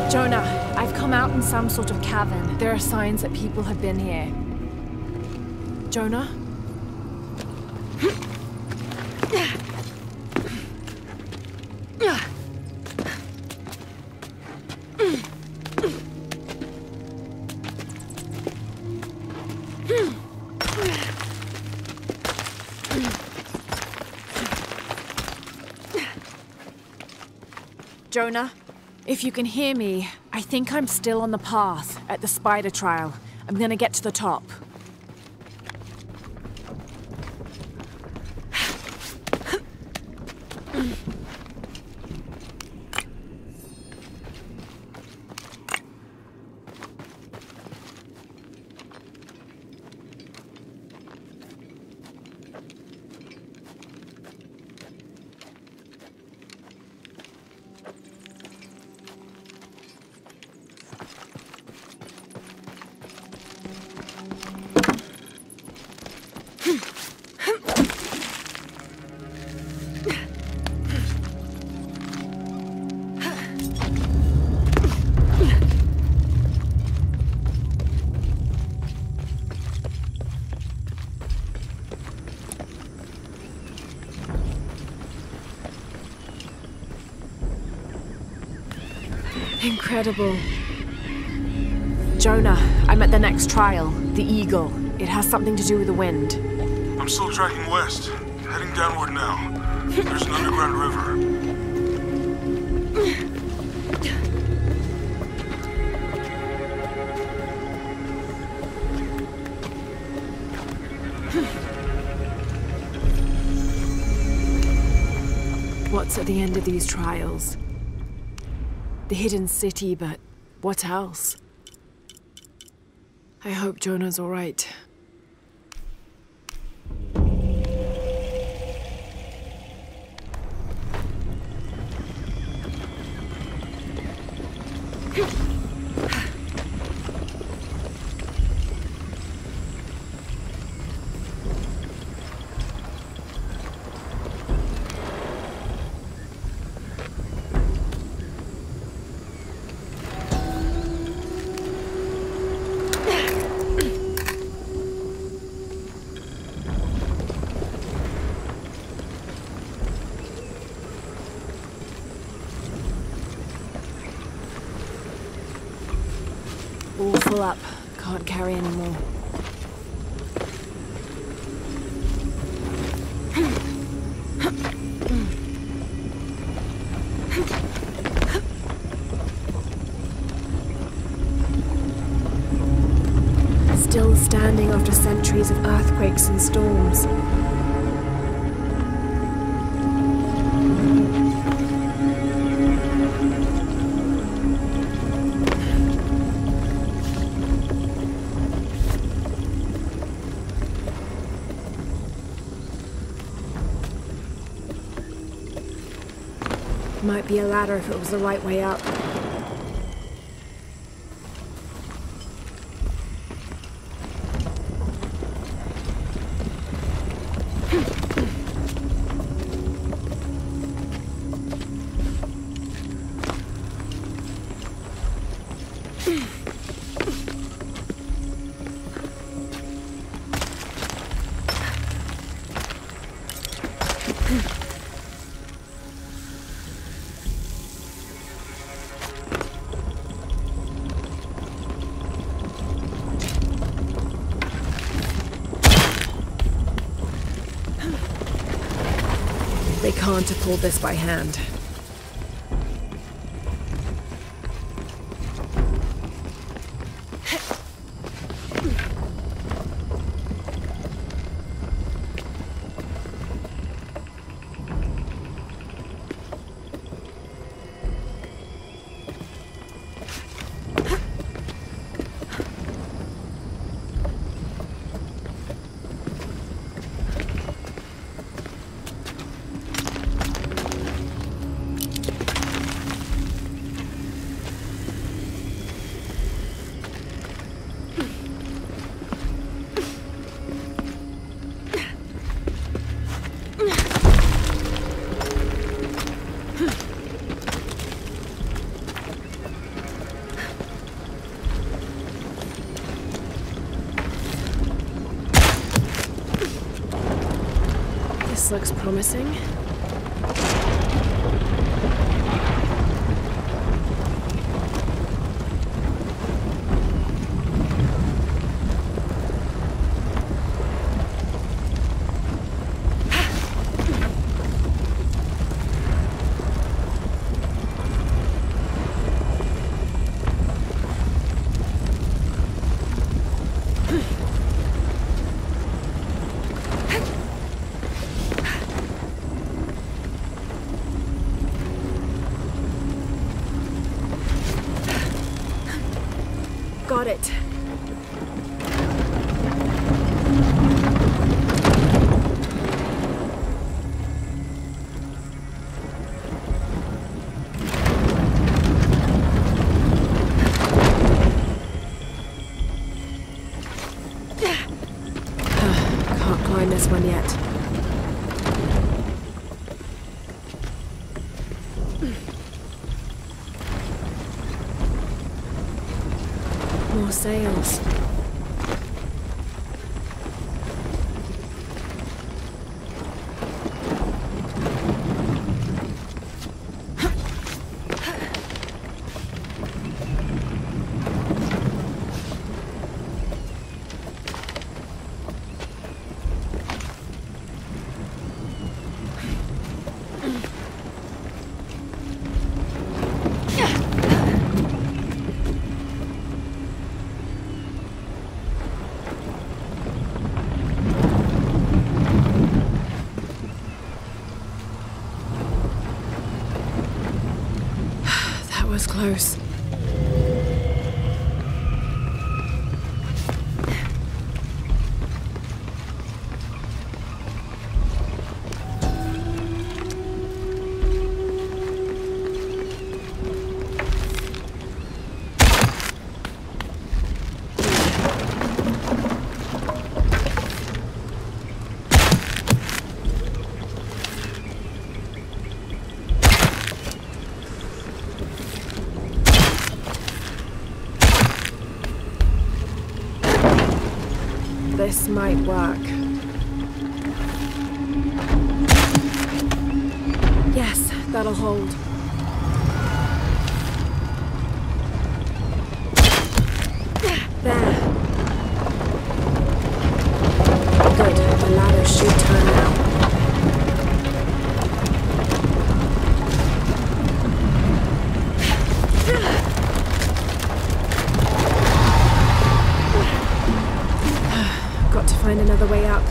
Jonah, I've come out in some sort of cavern. There are signs that people have been here. Jonah? Jonah, if you can hear me, I think I'm still on the path at the spider trial. I'm gonna get to the top. Incredible. Jonah, I'm at the next trial, the Eagle. It has something to do with the wind. I'm still tracking west, heading downward now. There's an underground river. What's at the end of these trials? The hidden city, but what else? I hope Jonah's all right. All full up. Can't carry any more. Still standing after centuries of earthquakes and storms. Might be a ladder if it was the right way up. They can't have pulled this by hand. This looks promising. Got it. Can't climb this one yet. More sails. That was close. This might work. Yes, that'll hold. There. Good, the ladder should turn now. Got to find another way up.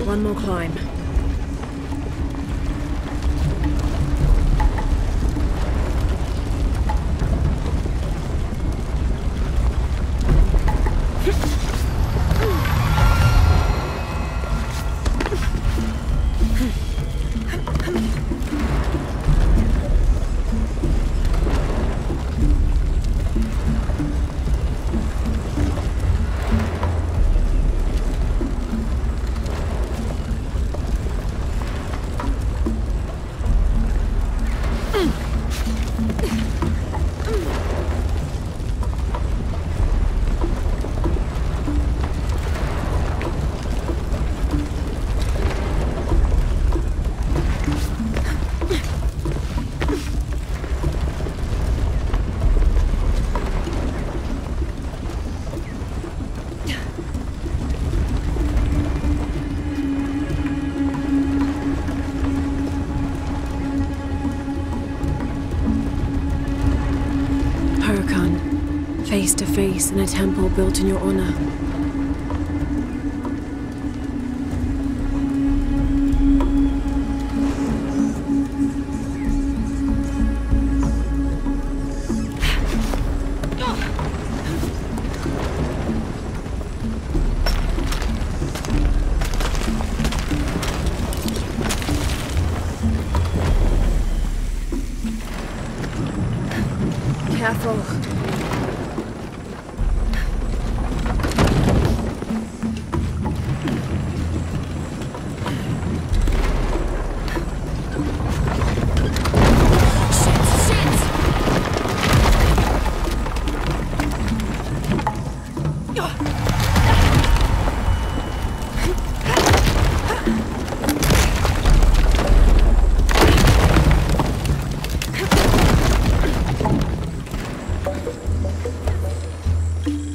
One more climb. to face in a temple built in your honor. Careful.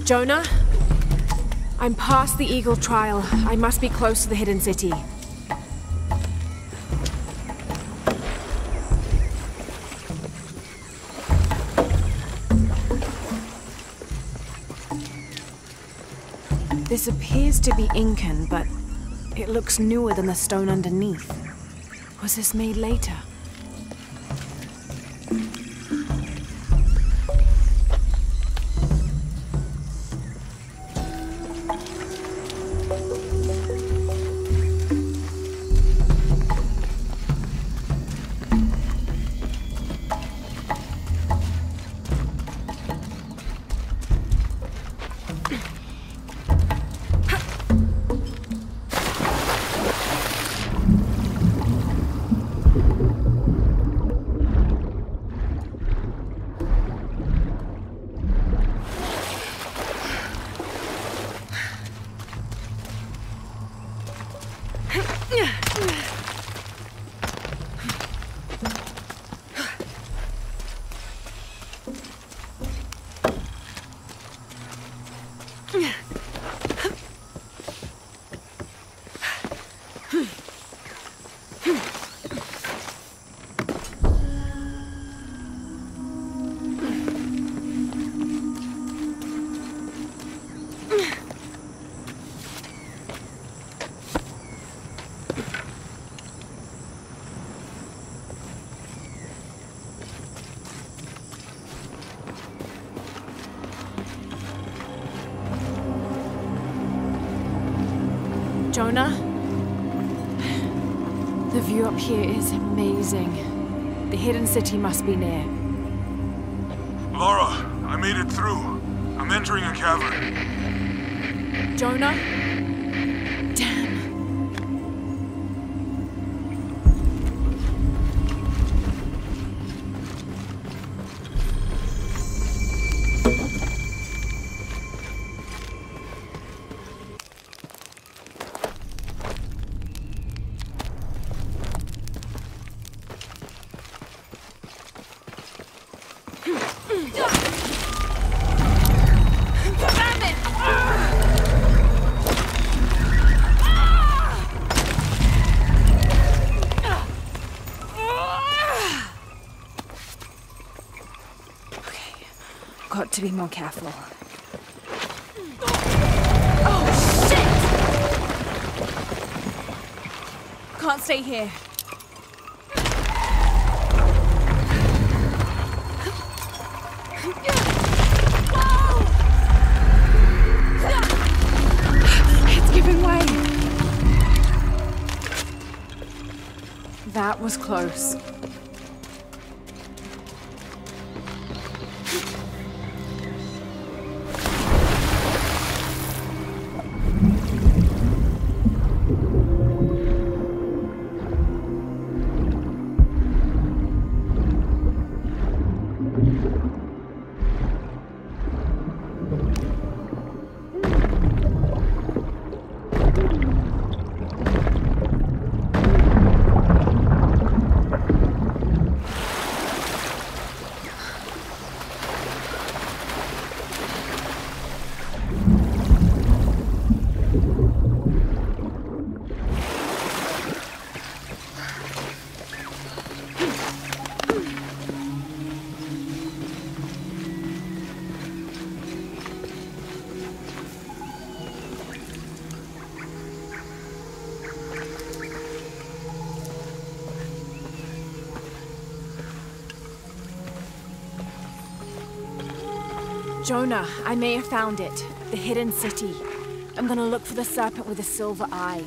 Jonah? I'm past the Eagle Trial. I must be close to the hidden city. This appears to be Incan, but it looks newer than the stone underneath. Was this made later? Jonah? The view up here is amazing. The hidden city must be near. Laura, I made it through. I'm entering a cavern. Jonah? Damn. Got to be more careful. Oh, shit! Can't stay here. It's giving way. That was close. Jonah, I may have found it. The hidden city. I'm gonna look for the serpent with a silver eye.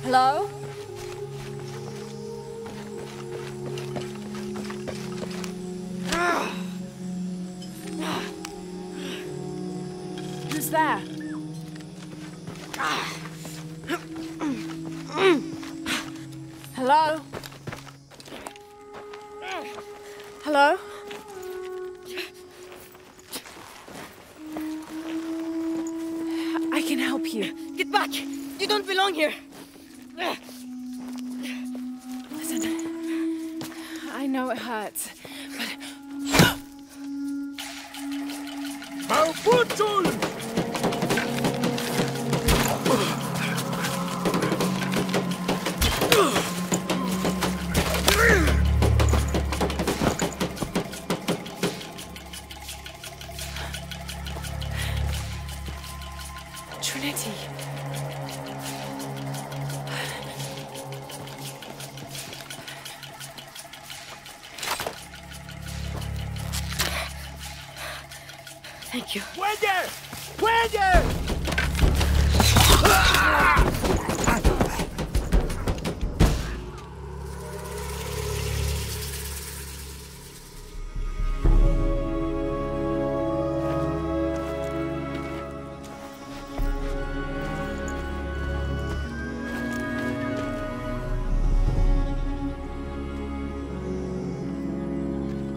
Hello? Who's there? Hello? Hello? I can help you. Get back! You don't belong here! Listen, I know it hurts, but... Trinity. Thank you. ¡Puede! ¡Puede!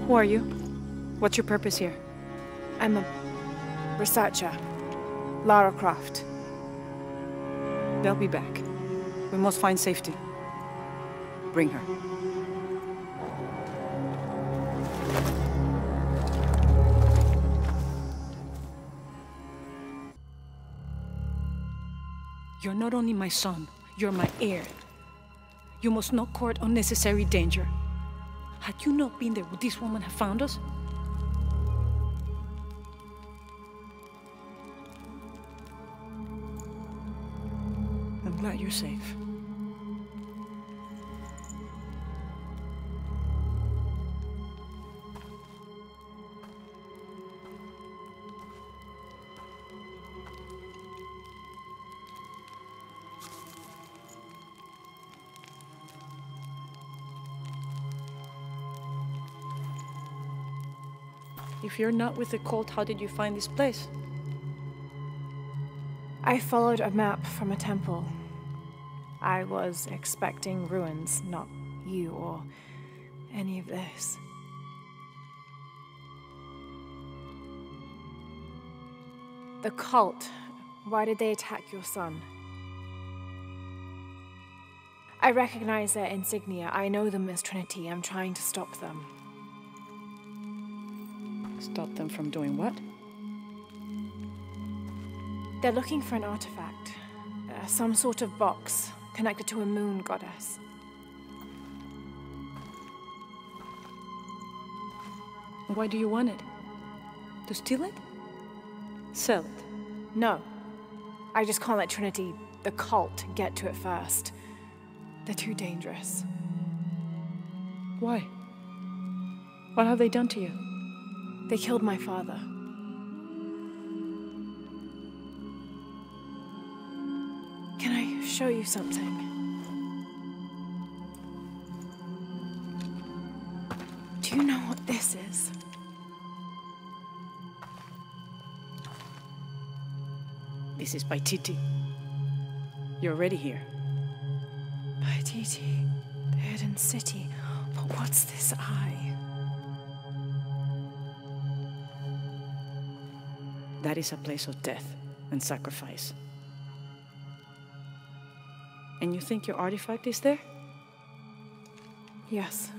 Who are you? What's your purpose here? I'm a researcher. Lara Croft. They'll be back. We must find safety. Bring her. You're not only my son, you're my heir. You must not court unnecessary danger. Had you not been there, would this woman have found us? I'm glad you're safe. If you're not with the cult, how did you find this place? I followed a map from a temple. I was expecting ruins, not you or any of this. The cult. Why did they attack your son? I recognize their insignia. I know them as Trinity. I'm trying to stop them. Stop them from doing what? They're looking for an artifact. Some sort of box connected to a moon goddess. Why do you want it? To steal it? Sell it? No. I just can't let Trinity, the cult, get to it first. They're too dangerous. Why? What have they done to you? They killed my father. Can I show you something? Do you know what this is? This is Paititi. You're already here. Paititi, the hidden city. But what's this eye? That is a place of death and sacrifice. And you think your artifact is there? Yes.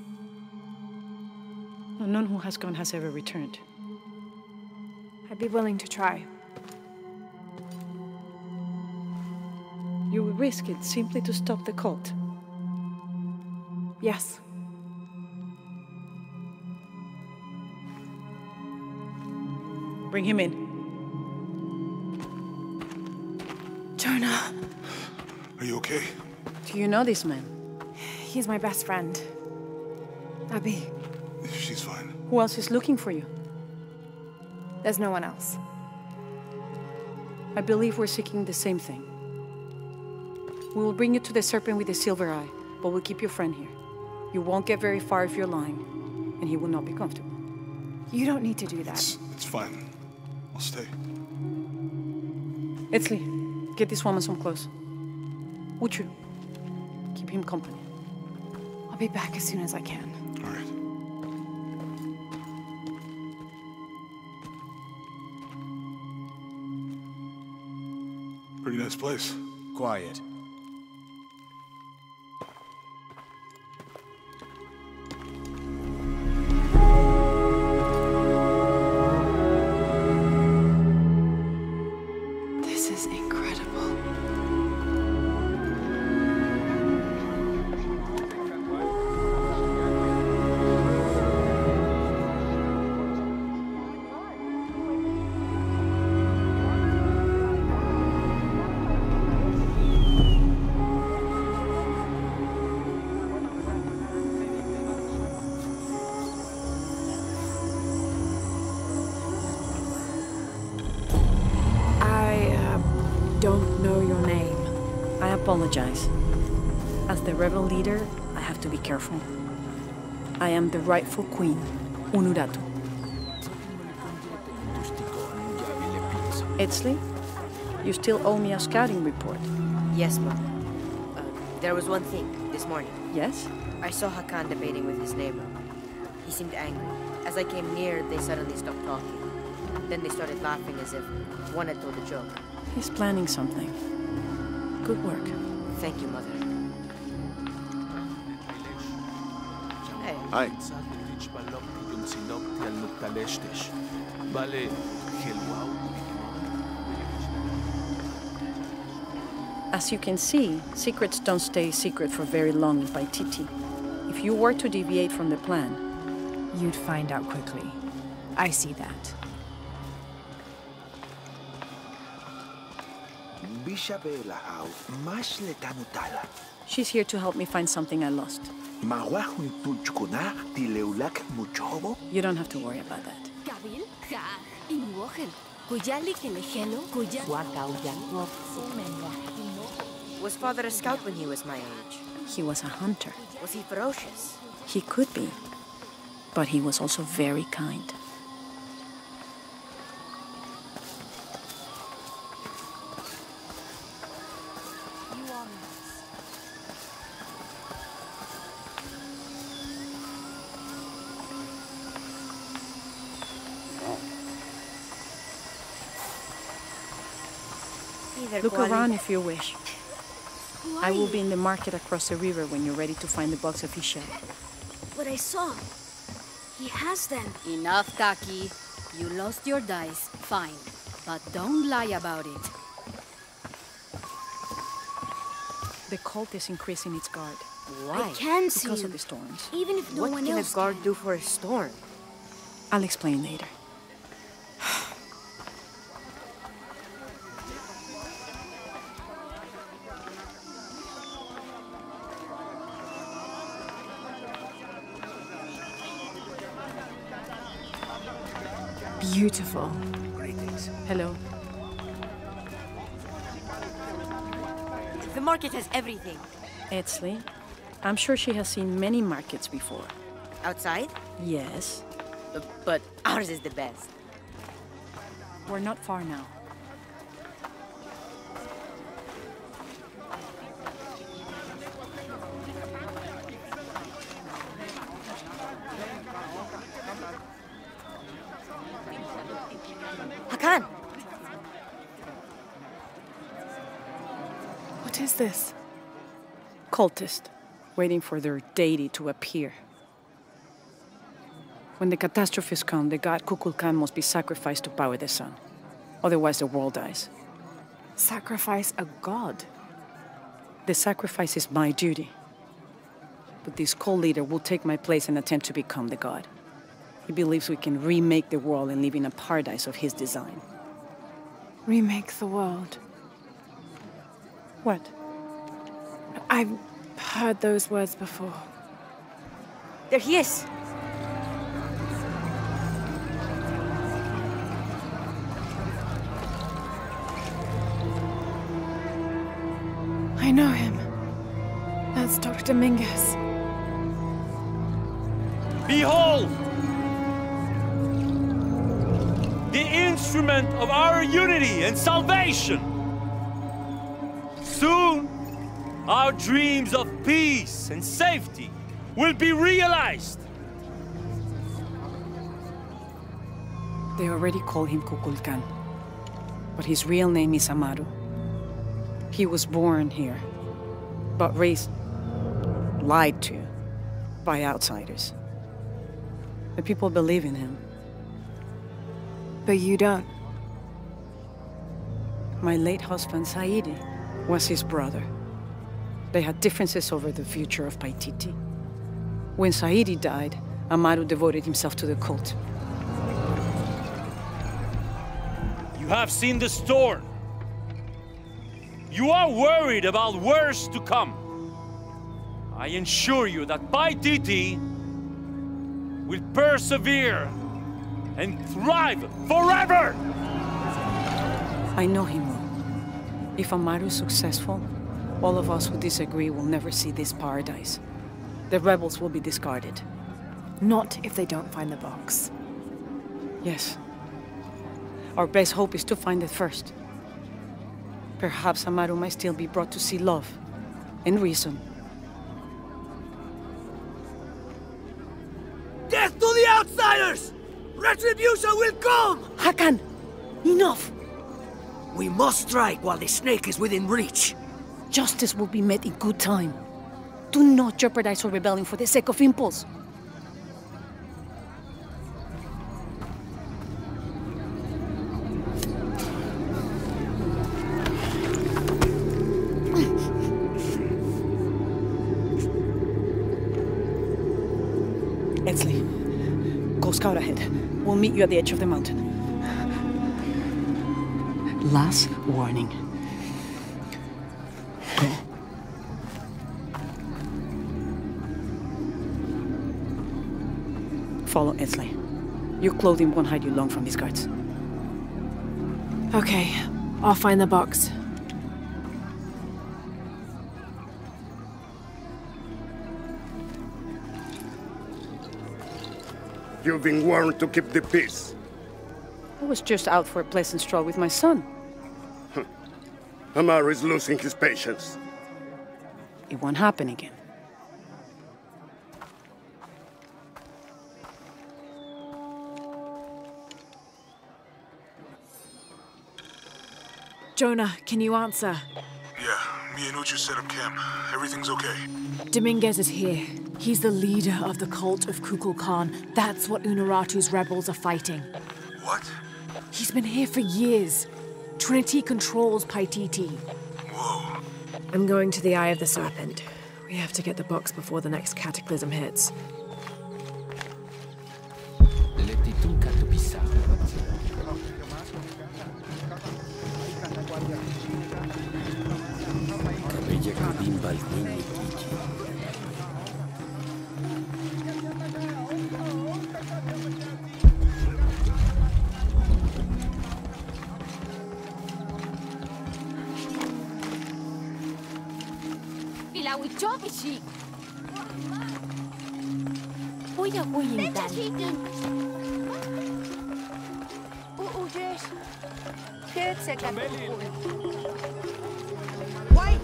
No, none who has gone has ever returned. I'd be willing to try. You would risk it simply to stop the cult? Yes. Bring him in. Jonah. Are you okay? Do you know this man? He's my best friend. Abby. She's fine. Who else is looking for you? There's no one else. I believe we're seeking the same thing. We will bring you to the serpent with the silver eye, but we'll keep your friend here. You won't get very far if you're lying, and he will not be comfortable. You don't need to do that. It's fine. I'll stay. Etzli, get this woman some clothes. Uchu, keep him company. I'll be back as soon as I can. All right. Pretty nice place. Quiet. This is incredible. Don't know your name. I apologize. As the rebel leader, I have to be careful. I am the rightful queen, Unuratu. Etzli, you still owe me a scouting report. Yes, Mom. There was one thing this morning. Yes? I saw Hakan debating with his neighbor. He seemed angry. As I came near, they suddenly stopped talking. Then they started laughing as if one had told a joke. He's planning something. Good work. Thank you, Mother. Hey. Hi. As you can see, secrets don't stay secret for very long in Paititi. If you were to deviate from the plan, You'd find out quickly. I see that. she's here to help me find something I lost. You don't have to worry about that. Was Father a scout when he was my age? He was a hunter. Was he ferocious? He could be, but he was also very kind. Look around if you wish. I will be in the market across the river when you're ready to find the box of his shell. But I saw. He has them. Enough, Taki. You lost your dice. Fine. But don't lie about it. The cult is increasing its guard. Why? I can see Because him, of the storms. even if no What one can a else guard can. do for a storm? I'll explain later. Beautiful. Hello. The market has everything. Etzli, I'm sure she has seen many markets before. Outside? Yes. But ours is the best. We're not far now. Hakan! What is this? Cultist, waiting for their deity to appear. When the catastrophes come, the god Kukulkan must be sacrificed to power the sun. Otherwise, the world dies. Sacrifice a god? The sacrifice is my duty. But this cult leader will take my place and attempt to become the god. He believes we can remake the world and live in a paradise of his design. Remake the world? What? I've heard those words before. There he is! I know him. That's Dr. Dominguez. Behold! The instrument of our unity and salvation! Soon, our dreams of peace and safety will be realized! They already call him Kukulkan. But his real name is Amaru. He was born here, but raised, lied to, by outsiders. The people believe in him. But you don't. My late husband, Saidi, was his brother. They had differences over the future of Paititi. When Saidi died, Amaru devoted himself to the cult. You have seen the storm. You are worried about worse to come. I assure you that Paititi will persevere and thrive forever! I know he will. If Amaru is successful, all of us who disagree will never see this paradise. The rebels will be discarded. Not if they don't find the box. Yes. Our best hope is to find it first. Perhaps Amaru might still be brought to see love and reason. Death to the outsiders! Retribution will come! Hakan! Enough! We must strike while the snake is within reach. Justice will be met in good time. Do not jeopardize our rebellion for the sake of impulse. Edsley, go scout ahead. We'll meet you at the edge of the mountain. Last warning. Go. Follow Edsley. Your clothing won't hide you long from these guards. Okay, I'll find the box. You've been warned to keep the peace. I was just out for a pleasant stroll with my son. Amaru is losing his patience. It won't happen again. Jonah, can you answer? Yeah, me and Uchu set up camp. Everything's okay. Dominguez is here. He's the leader of the cult of Kukulkan. That's what Unuratu's rebels are fighting. What? He's been here for years. Trinity controls Paititi. Whoa. I'm going to the Eye of the Serpent. We have to get the box before the next cataclysm hits. Wait!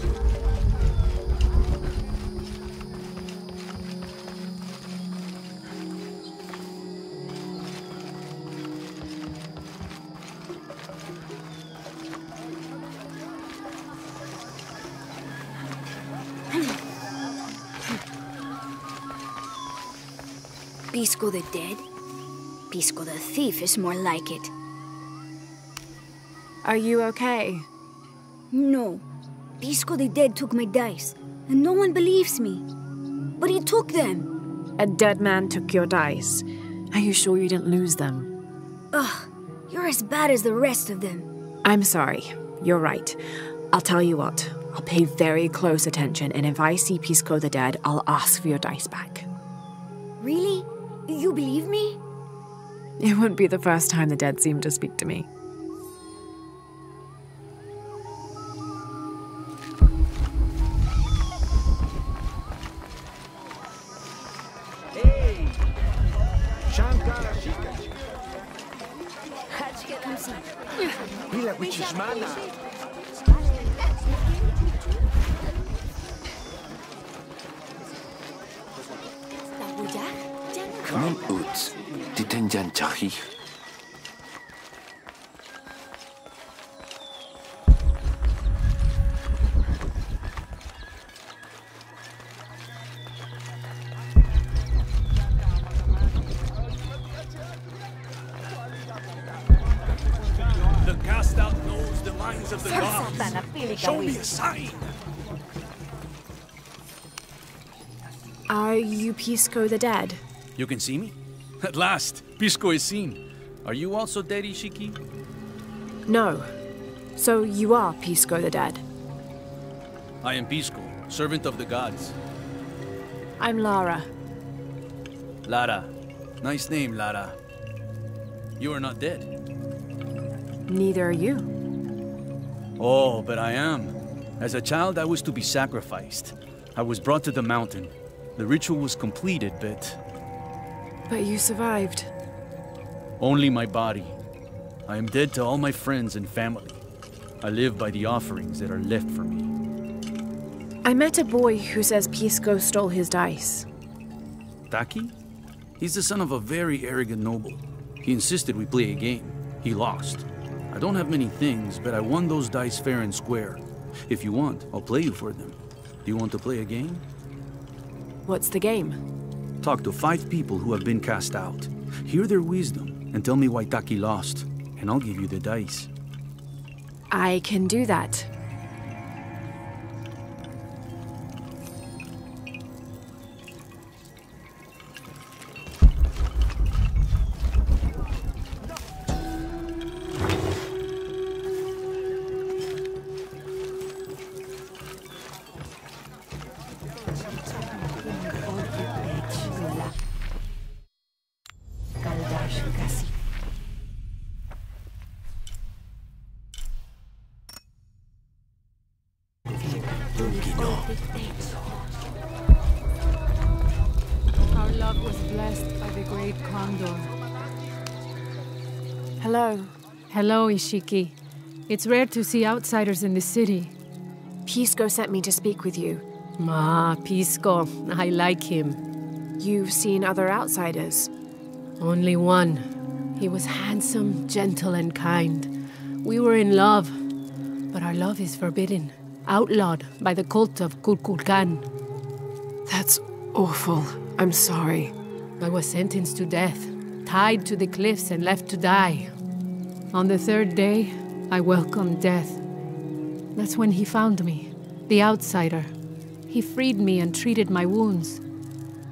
Bisco the dead? Pisco the thief is more like it. Are you okay? No. Pisco the dead took my dice, and no one believes me. But he took them. A dead man took your dice. Are you sure you didn't lose them? Ugh, you're as bad as the rest of them. I'm sorry. You're right. I'll tell you what. I'll pay very close attention, and if I see Pisco the dead, I'll ask for your dice back. Really? You believe me? It wouldn't be the first time the dead seemed to speak to me. Come see. 그는 우츠 디텐잔 자히. The cast out knows the minds of the gods. Show me a sign. Are you Pisco the dead? You can see me? At last, Pisco is seen. Are you also dead, Ishiki? No. So you are Pisco the dead? I am Pisco, servant of the gods. I'm Lara. Lara. Nice name, Lara. You are not dead. Neither are you. Oh, but I am. As a child, I was to be sacrificed. I was brought to the mountain. The ritual was completed, but But you survived. only my body. I am dead to all my friends and family. I live by the offerings that are left for me. I met a boy who says Pisco stole his dice. Taki? He's the son of a very arrogant noble. He insisted we play a game. He lost. I don't have many things, but I won those dice fair and square. If you want, I'll play you for them. Do you want to play a game? What's the game? Talk to 5 people who have been cast out. Hear their wisdom and tell me why Taki lost, and I'll give you the dice. I can do that. Our love was blessed by the great condor. Hello. Hello, Ishiki. It's rare to see outsiders in the city. Pisco sent me to speak with you. Ah, Pisco. I like him. You've seen other outsiders. Only one. He was handsome, gentle, and kind. We were in love. But our love is forbidden. Outlawed by the cult of Kukulkan. That's awful. I'm sorry. I was sentenced to death, tied to the cliffs and left to die. On the 3rd day, I welcomed death. That's when he found me, the outsider. He freed me and treated my wounds.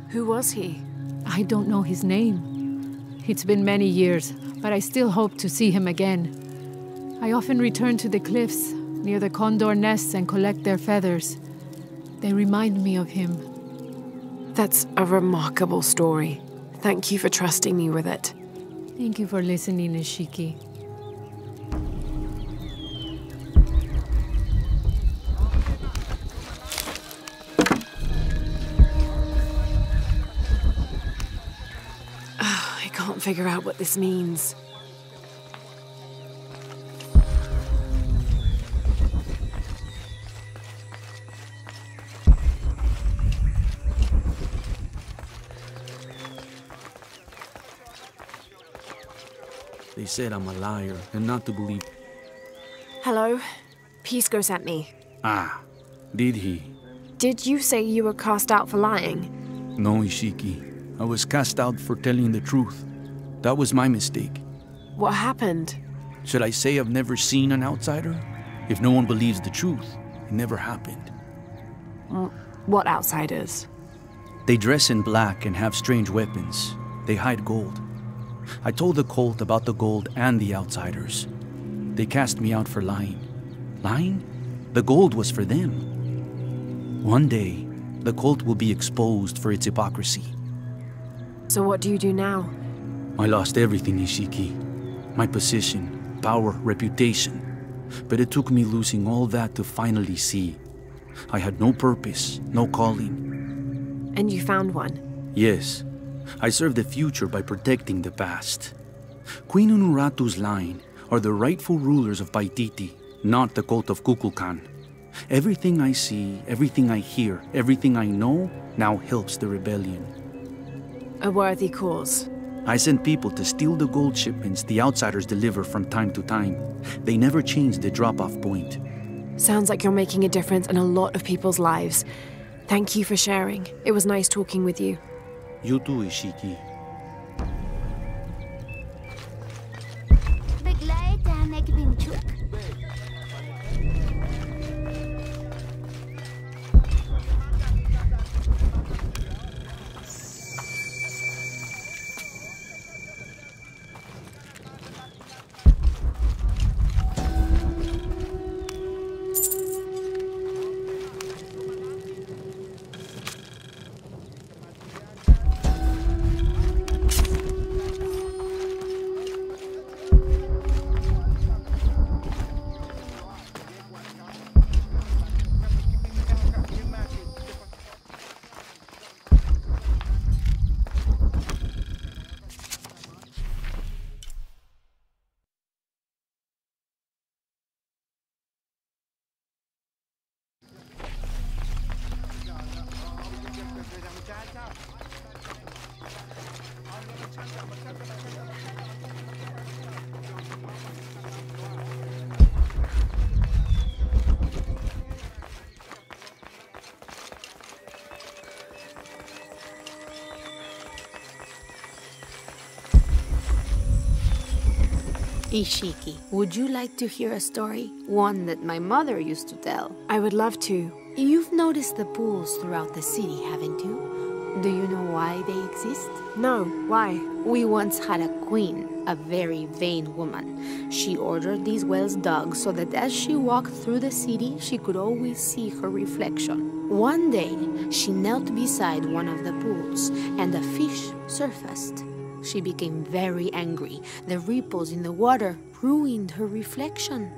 Who was he? I don't know his name. It's been many years, but I still hope to see him again. I often return to the cliffs, near the condor nests, and collect their feathers. They remind me of him. That's a remarkable story. Thank you for trusting me with it. Thank you for listening, Ishiki. I can't figure out what this means. They said I'm a liar and not to believe. Hello? Pisco sent me. Ah, did he? Did you say you were cast out for lying? No, Ishiki. I was cast out for telling the truth. That was my mistake. What happened? Should I say I've never seen an outsider? If no one believes the truth, it never happened. What outsiders? They dress in black and have strange weapons. They hide gold. I told the cult about the gold and the outsiders. They cast me out for lying. Lying? The gold was for them. One day, the cult will be exposed for its hypocrisy. So what do you do now? I lost everything, Ishiki. My position, power, reputation. But it took me losing all that to finally see. I had no purpose, no calling. And you found one? Yes. I serve the future by protecting the past. Queen Unuratu's line are the rightful rulers of Paititi, not the cult of Kukulkan. Everything I see, everything I hear, everything I know now helps the rebellion. A worthy cause. I send people to steal the gold shipments the outsiders deliver from time to time. They never change the drop-off point. Sounds like you're making a difference in a lot of people's lives. Thank you for sharing. It was nice talking with you. You too, Ishiki. Ishiki, would you like to hear a story? One that my mother used to tell. I would love to. You've noticed the pools throughout the city, haven't you? Do you know why they exist? No, why? We once had a queen, a very vain woman. She ordered these wells dug so that as she walked through the city, she could always see her reflection. One day, she knelt beside one of the pools, and a fish surfaced. She became very angry. The ripples in the water ruined her reflection.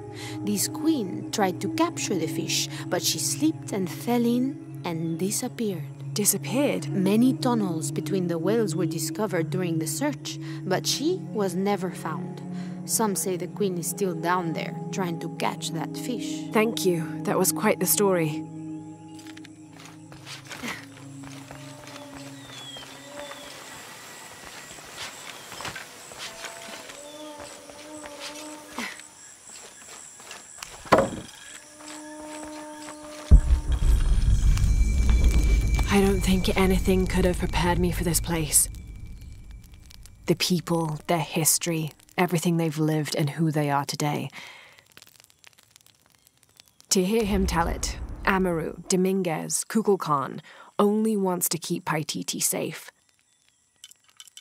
This queen tried to capture the fish, but she slipped and fell in and disappeared. Disappeared? Many tunnels between the wells were discovered during the search, but she was never found. Some say the queen is still down there, trying to catch that fish. Thank you. That was quite the story. I don't think anything could have prepared me for this place. The people, their history, everything they've lived and who they are today. To hear him tell it, Amaru, Dominguez, Kukulkan only wants to keep Paititi safe.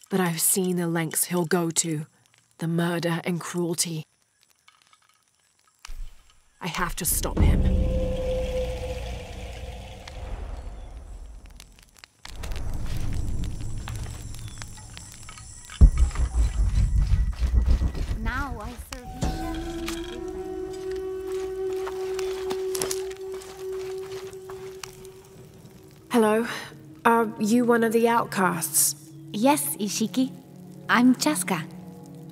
But I've seen the lengths he'll go to, the murder and cruelty. I have to stop him. Now I serve Hello. Are you one of the outcasts? Yes, Ishiki. I'm Chaska.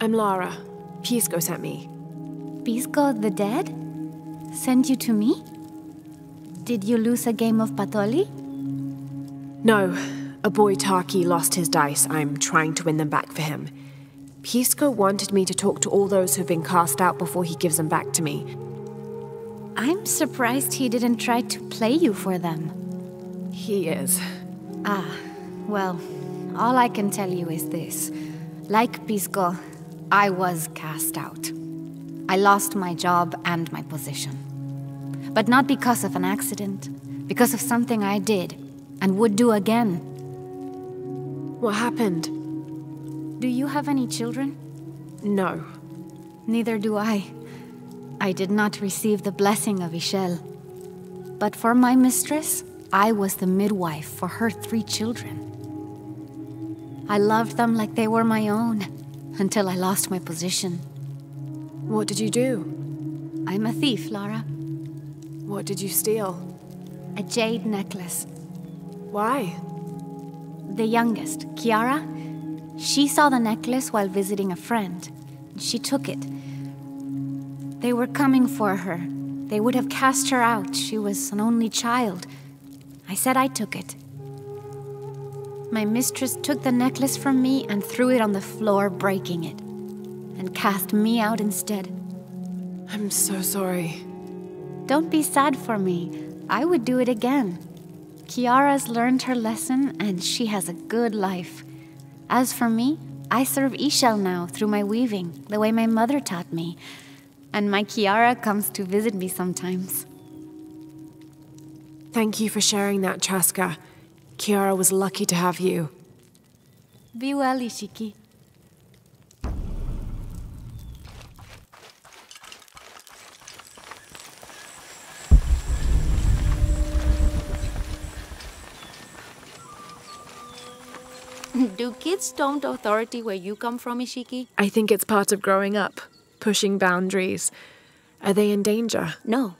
I'm Lara. Pisco sent me. Pisco the dead? Sent you to me? Did you lose a game of Patoli? No. A boy Taki lost his dice. I'm trying to win them back for him. Pisco wanted me to talk to all those who've been cast out before he gives them back to me. I'm surprised he didn't try to play you for them. He is. Ah, well, all I can tell you is this. Like Pisco, I was cast out. I lost my job and my position. But not because of an accident, because of something I did and would do again. What happened? Do you have any children? No. Neither do I. I did not receive the blessing of Ishel. But for my mistress, I was the midwife for her 3 children. I loved them like they were my own, until I lost my position. What did you do? I'm a thief, Lara. What did you steal? A jade necklace. Why? The youngest, Kiara, she saw the necklace while visiting a friend. She took it. They were coming for her. They would have cast her out. She was an only child. I said I took it. My mistress took the necklace from me and threw it on the floor, breaking it, and cast me out instead. I'm so sorry. Don't be sad for me. I would do it again. Kiara's learned her lesson, and she has a good life. As for me, I serve Ishel now through my weaving, the way my mother taught me. And my Kiara comes to visit me sometimes. Thank you for sharing that, Chaska. Kiara was lucky to have you. Be well, Ishiki. Do kids don't authority where you come from, Ishiki? I think it's part of growing up, pushing boundaries. Are they in danger? No.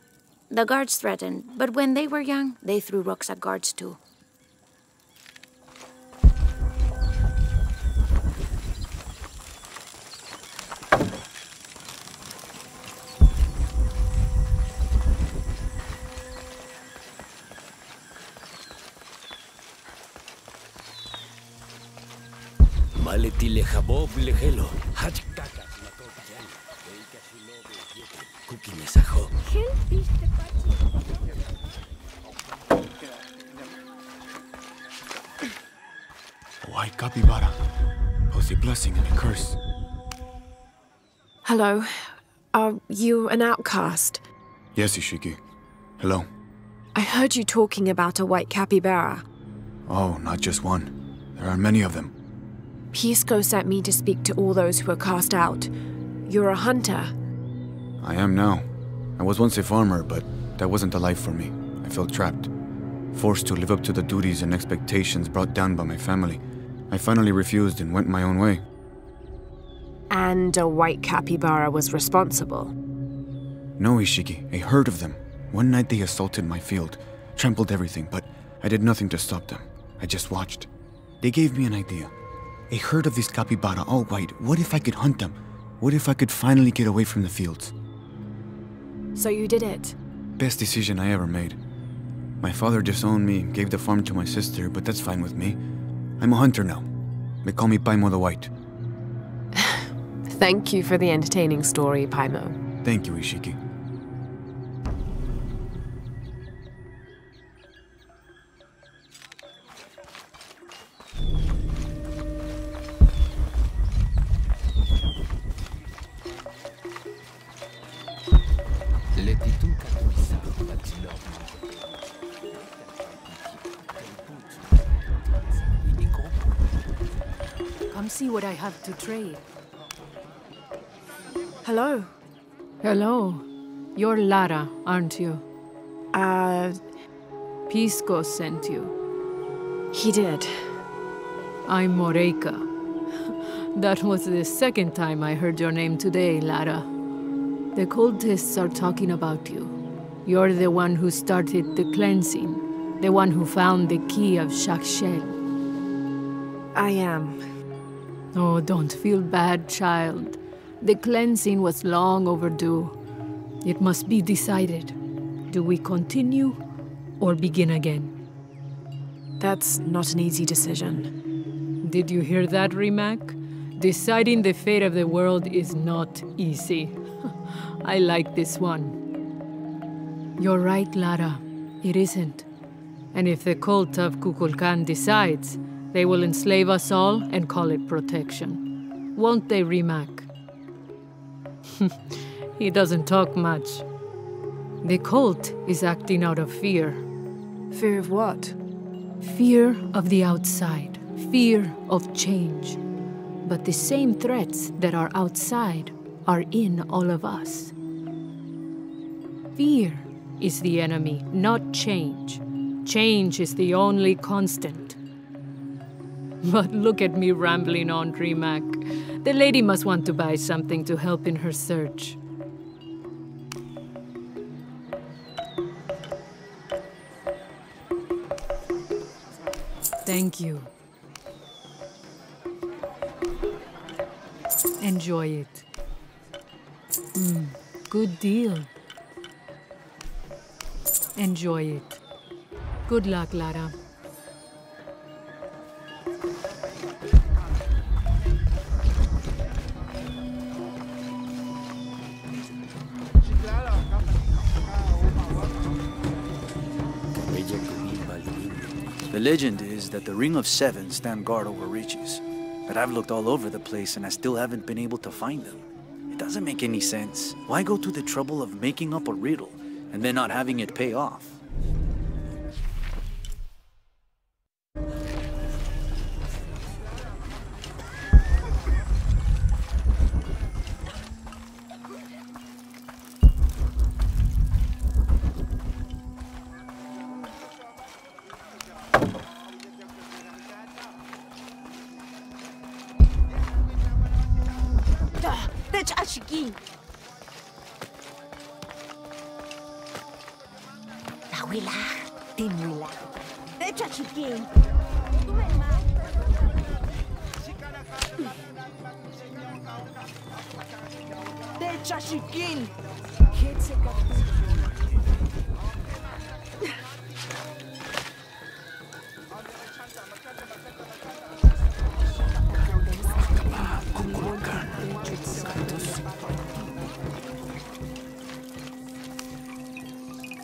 The guards threatened, but when they were young, they threw rocks at guards too. Maletile Habob Lehelo. Cookie Mesajo. A white capybara. Both a blessing and a curse. Hello. Are you an outcast? Yes, Ishiki. Hello. I heard you talking about a white capybara. Oh, not just one. There are many of them. Pisco sent me to speak to all those who are cast out. You're a hunter. I am now. I was once a farmer, but that wasn't the life for me. I felt trapped. Forced to live up to the duties and expectations brought down by my family. I finally refused and went my own way. And a white capybara was responsible? No, Ishiki. A herd of them. One night they assaulted my field, trampled everything, but I did nothing to stop them. I just watched. They gave me an idea. A herd of these capybara, all white. What if I could hunt them? What if I could finally get away from the fields? So you did it? Best decision I ever made. My father disowned me, gave the farm to my sister, but that's fine with me. I'm a hunter now. They call me Paimo the White. Thank you for the entertaining story, Paimo. Thank you, Ishiki. Come see what I have to trade. Hello. Hello. You're Lara, aren't you? Pisco sent you. He did. I'm Moreika. That was the second time I heard your name today, Lara. The cultists are talking about you. You're the one who started the cleansing, the one who found the key of Shakshel. I am. Oh, don't feel bad, child. The cleansing was long overdue. It must be decided. Do we continue or begin again? That's not an easy decision. Did you hear that, Rimac? Deciding the fate of the world is not easy. I like this one. You're right, Lara. It isn't. And if the cult of Kukulkan decides, they will enslave us all and call it protection. Won't they, Rimac? He doesn't talk much. The cult is acting out of fear. Fear of what? Fear of the outside. Fear of change. But the same threats that are outside are in all of us. Fear is the enemy, not change. Change is the only constant. But look at me rambling on, Rimac. The lady must want to buy something to help in her search. Thank you. Enjoy it. Good deal. Enjoy it. Good luck, Lara. The legend is that the Ring of Seven stand guard over riches. But I've looked all over the place and I still haven't been able to find them. It doesn't make any sense. Why go to the trouble of making up a riddle and then not having it pay off?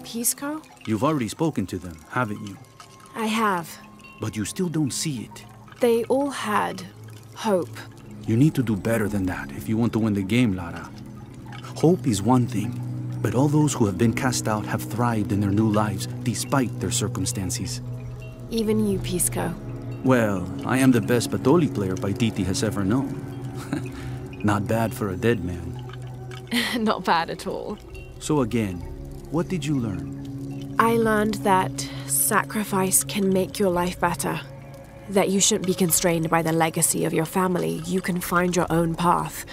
Pisco? You've already spoken to them, haven't you? I have. But you still don't see it. They all had hope. You need to do better than that if you want to win the game, Lara. Hope is one thing, but all those who have been cast out have thrived in their new lives despite their circumstances. Even you, Pisco. Well, I am the best Patoli player Paititi has ever known. Not bad for a dead man. Not bad at all. So again, what did you learn? I learned that sacrifice can make your life better. That you shouldn't be constrained by the legacy of your family. You can find your own path.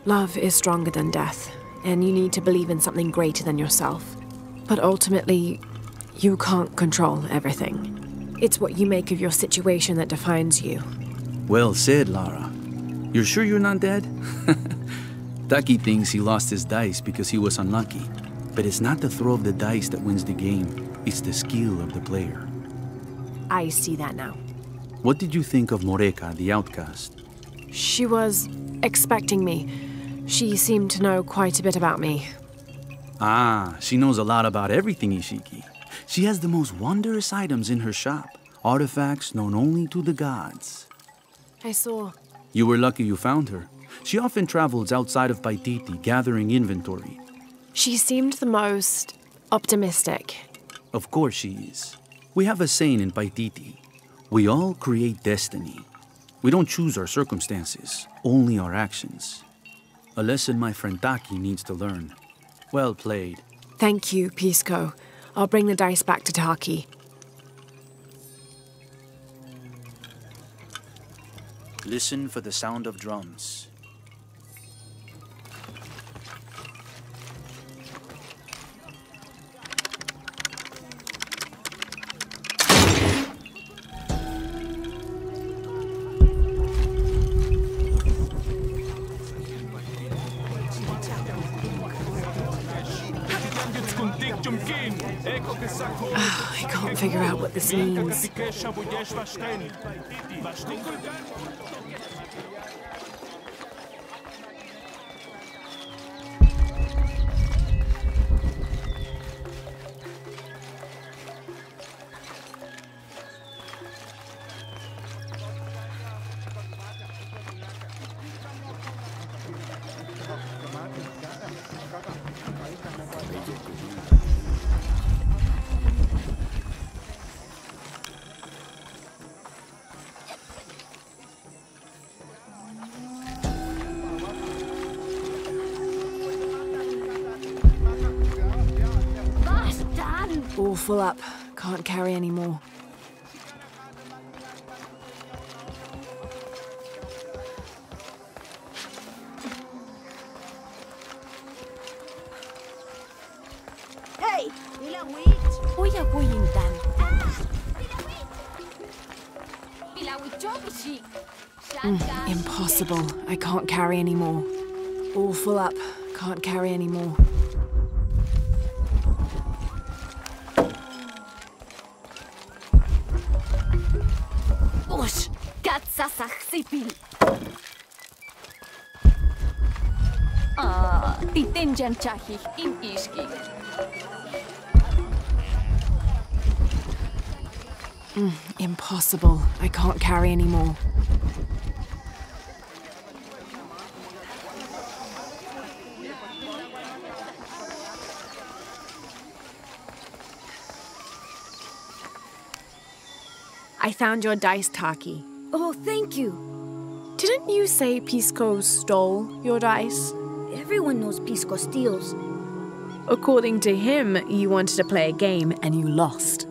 Love is stronger than death, and you need to believe in something greater than yourself. But ultimately, you can't control everything. It's what you make of your situation that defines you. Well said, Lara. You're sure you're not dead? Taki thinks he lost his dice because he was unlucky. But it's not the throw of the dice that wins the game. It's the skill of the player. I see that now. What did you think of Moreka, the outcast? She was expecting me. She seemed to know quite a bit about me. Ah, she knows a lot about everything, Ishiki. She has the most wondrous items in her shop. Artifacts known only to the gods. I saw. You were lucky you found her. She often travels outside of Paititi, gathering inventory. She seemed the most optimistic. Of course she is. We have a saying in Paititi. We all create destiny. We don't choose our circumstances, only our actions. A lesson my friend Taki needs to learn. Well played. Thank you, Pisco. I'll bring the dice back to Taki. Listen for the sound of drums. I can't figure out what this means. All full up. Can't carry any more. Hey! Pilawit! Kuya Kuyintan. Impossible. I can't carry any more. All full up. Can't carry any more. Ush! Katsasachsipil! Titenjan chahih in ishki. Impossible. I can't carry any more. I found your dice, Taki. Oh, thank you. Didn't you say Pisco stole your dice? Everyone knows Pisco steals. According to him, you wanted to play a game and you lost.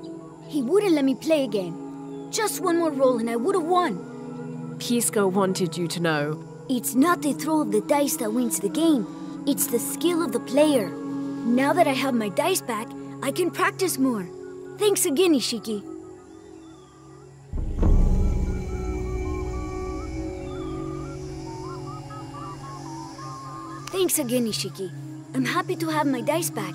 He wouldn't let me play again. Just one more roll and I would have won. Pisco wanted you to know. It's not the throw of the dice that wins the game. It's the skill of the player. Now that I have my dice back, I can practice more. Thanks again, Ishiki. Thanks again, Ishiki. I'm happy to have my dice back.